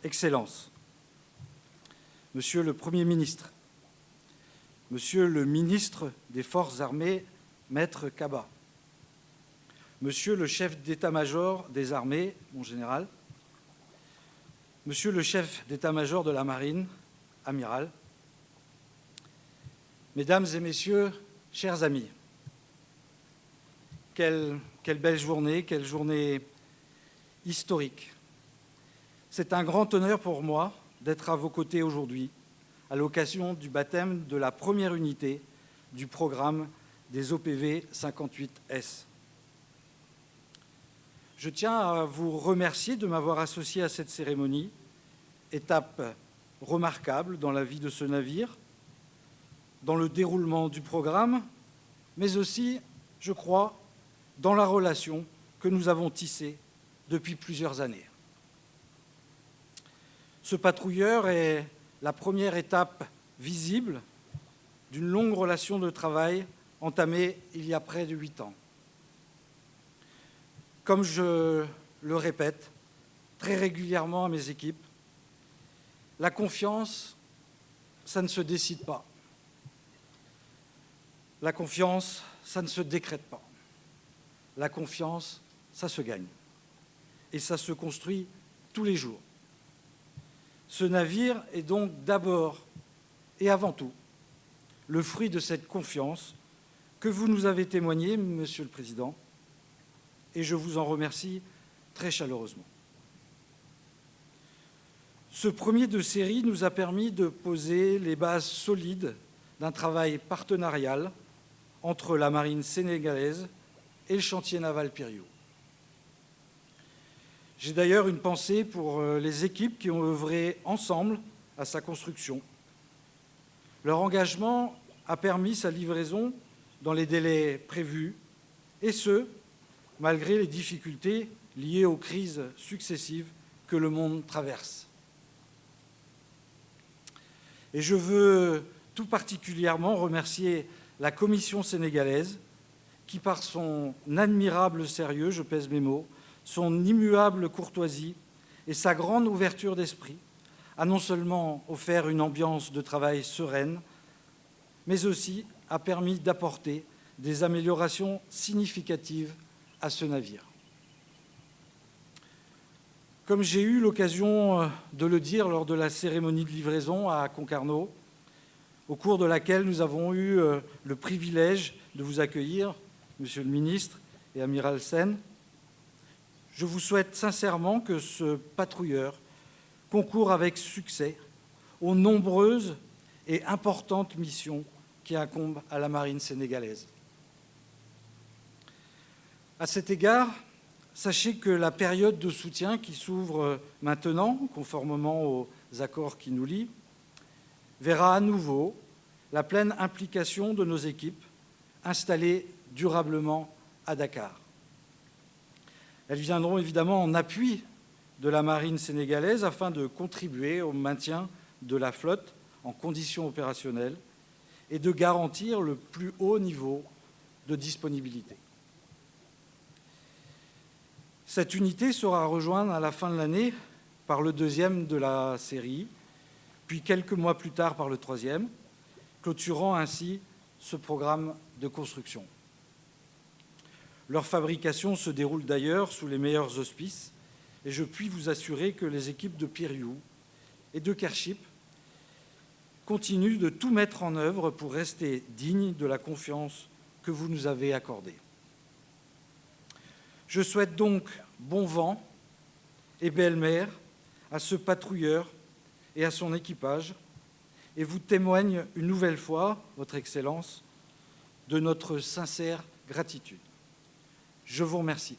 Excellences, Monsieur le Premier ministre, Monsieur le ministre des Forces armées, Maître Kaba, Monsieur le chef d'état-major des armées, mon général, Monsieur le chef d'état-major de la marine, amiral, Mesdames et Messieurs, chers amis, quelle belle journée, quelle journée historique. C'est un grand honneur pour moi d'être à vos côtés aujourd'hui, à l'occasion du baptême de la première unité du programme des OPV 58S. Je tiens à vous remercier de m'avoir associé à cette cérémonie, étape remarquable dans la vie de ce navire, dans le déroulement du programme, mais aussi, je crois, dans la relation que nous avons tissée depuis plusieurs années. Ce patrouilleur est la première étape visible d'une longue relation de travail entamée il y a près de 8 ans. Comme je le répète très régulièrement à mes équipes, la confiance, ça ne se décide pas. La confiance, ça ne se décrète pas. La confiance, ça se gagne. Et ça se construit tous les jours. Ce navire est donc d'abord et avant tout le fruit de cette confiance que vous nous avez témoignée, Monsieur le Président, et je vous en remercie très chaleureusement. Ce premier de série nous a permis de poser les bases solides d'un travail partenarial entre la marine sénégalaise et le chantier naval Piriou. J'ai d'ailleurs une pensée pour les équipes qui ont œuvré ensemble à sa construction. Leur engagement a permis sa livraison dans les délais prévus, et ce, malgré les difficultés liées aux crises successives que le monde traverse. Et je veux tout particulièrement remercier la Commission sénégalaise qui, par son admirable sérieux, je pèse mes mots, son immuable courtoisie et sa grande ouverture d'esprit, a non seulement offert une ambiance de travail sereine, mais aussi a permis d'apporter des améliorations significatives à ce navire. Comme j'ai eu l'occasion de le dire lors de la cérémonie de livraison à Concarneau, au cours de laquelle nous avons eu le privilège de vous accueillir, Monsieur le ministre et Amiral Sen, je vous souhaite sincèrement que ce patrouilleur concourt avec succès aux nombreuses et importantes missions qui incombent à la marine sénégalaise. À cet égard, sachez que la période de soutien qui s'ouvre maintenant, conformément aux accords qui nous lient, verra à nouveau la pleine implication de nos équipes installées durablement à Dakar. Elles viendront évidemment en appui de la marine sénégalaise afin de contribuer au maintien de la flotte en conditions opérationnelles et de garantir le plus haut niveau de disponibilité. Cette unité sera rejointe à la fin de l'année par le deuxième de la série, puis quelques mois plus tard par le troisième, clôturant ainsi ce programme de construction. Leur fabrication se déroule d'ailleurs sous les meilleurs auspices et je puis vous assurer que les équipes de Piriou et de Kership continuent de tout mettre en œuvre pour rester dignes de la confiance que vous nous avez accordée. Je souhaite donc bon vent et belle mer à ce patrouilleur et à son équipage et vous témoigne une nouvelle fois, Votre Excellence, de notre sincère gratitude. Je vous remercie.